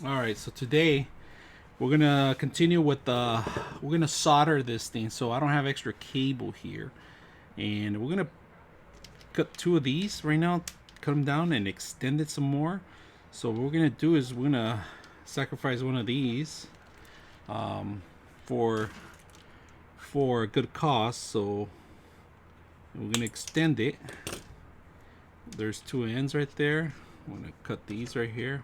Alright, so today we're gonna continue with we're gonna solder this thing. So I don't have extra cable here, and we're gonna cut two of these right now, cut them down and extend it some more. So what we're gonna do is we're gonna sacrifice one of these for a good cause. So we're gonna extend it. There's two ends right there. I'm gonna cut these right here,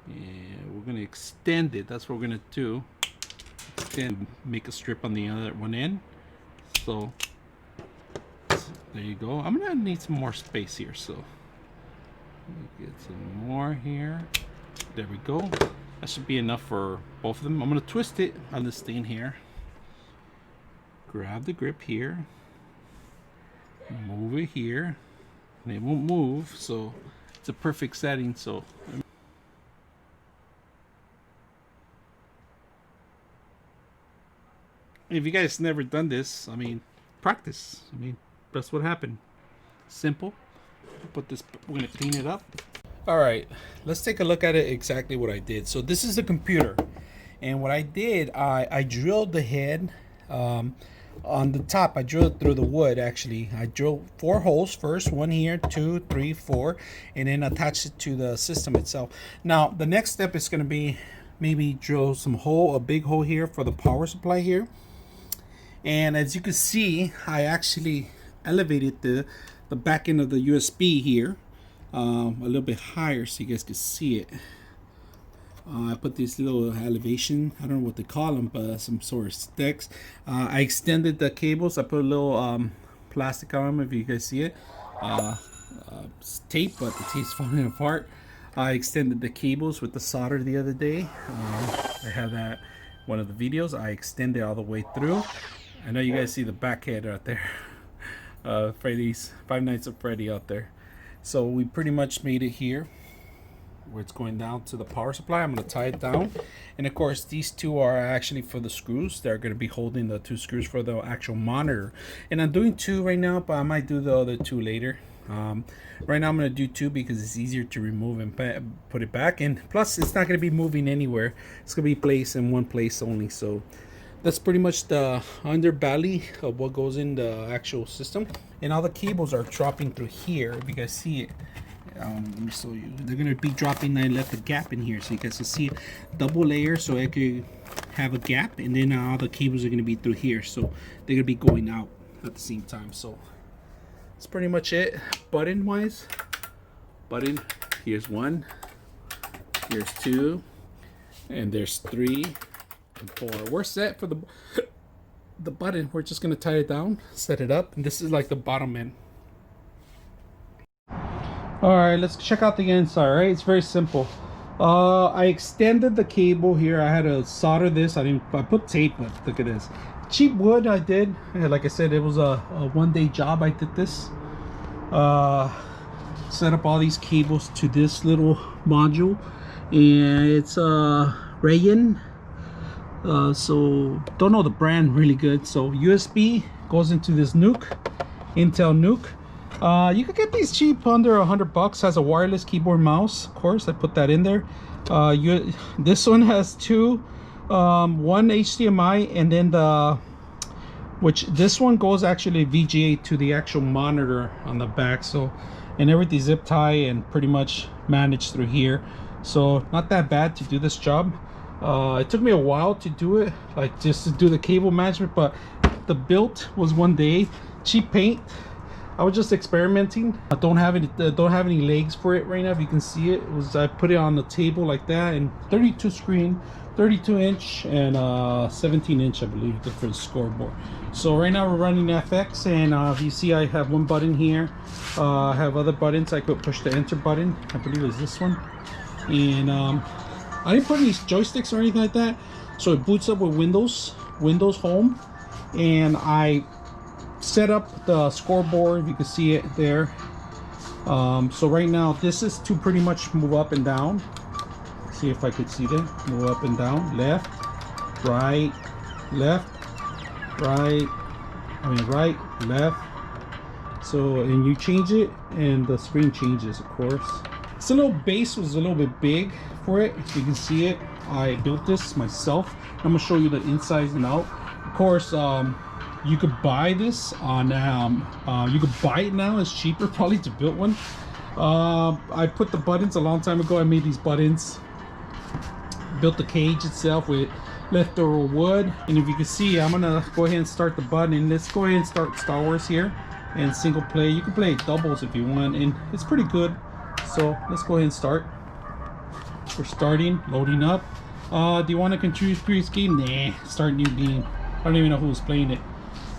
and we're gonna extend it. That's what we're gonna do. Extend, make a strip on the other one end. So there you go. I'm gonna need some more space here, so get some more here. There we go. That should be enough for both of them. I'm gonna twist it on this thing here. Grab the grip here, move it here, and it won't move, so it's a perfect setting. So if you guys never done this, I mean, practice. I mean, that's what happened. Simple. Put this, we're gonna clean it up. All right, let's take a look at it, exactly what I did. So this is the computer, and what I did, I drilled the head on the top. I drilled through the wood. Actually, I drilled 4 holes first, one here, 2, 3, 4, and then attached it to the system itself. Now the next step is going to be maybe drill some hole, a big hole here for the power supply here. And as you can see, I actually elevated the back end of the USB here a little bit higher so you guys can see it. I put this little elevation, I don't know what they call them, but some sort of sticks. I extended the cables. I put a little plastic on them, if you guys see it. It's tape, but the tape's falling apart. I extended the cables with the solder the other day. I have that one of the videos. I extended all the way through. I know you guys see the back head right there. Freddy's Five Nights at Freddy out there. So we pretty much made it here, where it's going down to the power supply. I'm going to tie it down, and of course these two are actually for the screws. They're going to be holding the 2 screws for the actual monitor, and I'm doing 2 right now, but I might do the other 2 later. Right now I'm going to do 2 because it's easier to remove and put it back, and plus it's not going to be moving anywhere. It's going to be placed in one place only. So that's pretty much the underbelly of what goes in the actual system, and all the cables are dropping through here. If you guys see it, let me show you. They're gonna be dropping. I left a gap in here so you guys can see it. Double layer, so I could have a gap, and then all the cables are gonna be through here, so they're gonna be going out at the same time. So that's pretty much it. Button wise, here's 1, here's 2, and there's 3 and 4. We're set for the button. We're just gonna tie it down, set it up, and this is like the bottom end. Alright, let's check out the inside. Right, it's very simple. I extended the cable here. I had to solder this. I put tape, but look at this. Cheap wood I did. Like I said, it was a one-day job. I did this. Set up all these cables to this little module, and it's Rayon. So don't know the brand really good. So USB goes into this Nuke, Intel Nuke. You could get these cheap, under $100. Has a wireless keyboard mouse, of course. I put that in there. This one has 2, one HDMI, and then this one goes actually VGA to the actual monitor on the back. So, and everything zip tie and pretty much managed through here. So not that bad to do this job. It took me a while to do it, like just to do the cable management, but the build was one day. Cheap paint. I was just experimenting. I don't have any legs for it right now. If you can see it, I put it on the table like that, and 32 screen, 32 inch and 17 inch I believe for the scoreboard. So right now we're running FX, and if you see, I have 1 button here. I have other buttons. I could push the enter button, I believe it's this one, and I didn't put any joysticks or anything like that. So it boots up with Windows Home, and I set up the scoreboard. You can see it there. So right now this is to pretty much move up and down. See if I could see them. Move up and down, left, right, left, right, right, left. So, and you change it and the screen changes, of course. This little base was a little bit big for it. If you can see it, I built this myself. I'm gonna show you the insides and out. Of course, you could buy this on you could buy it now. It's cheaper probably to build one. I put the buttons a long time ago. I made these buttons, built the cage itself with leftover wood. And if you can see, I'm gonna go ahead and start the button. Let's go ahead and start Star Wars here and single play. You can play doubles if you want, and it's pretty good. So let's go ahead and start. We're starting, loading up. Do you want to continue previous game? Nah, start new game. I don't even know who was playing it.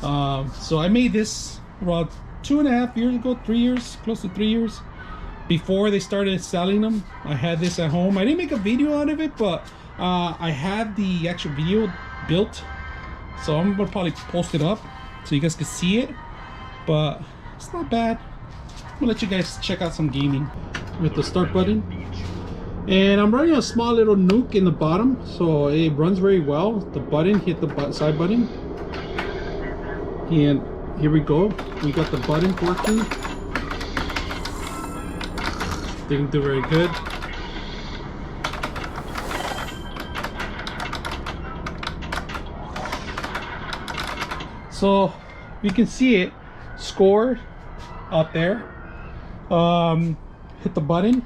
So I made this about 2.5 years ago, 3 years, close to 3 years. Before they started selling them, I had this at home. I didn't make a video out of it, but I had the actual video built. So I'm gonna probably post it up so you guys can see it. But it's not bad. I'm gonna let you guys check out some gaming with the start button. And I'm running a small little nuke in the bottom, so it runs very well. The button, hit the side button. And here we go. We got the button working. Didn't do very good. So you can see it score out there. Hit the button.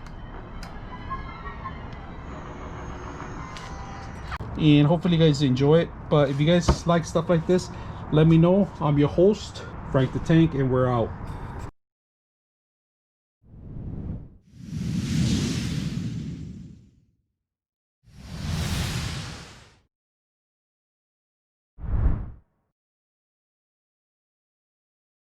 And hopefully you guys enjoy it. But if you guys like stuff like this, let me know. I'm your host, Frank the Tank, and we're out.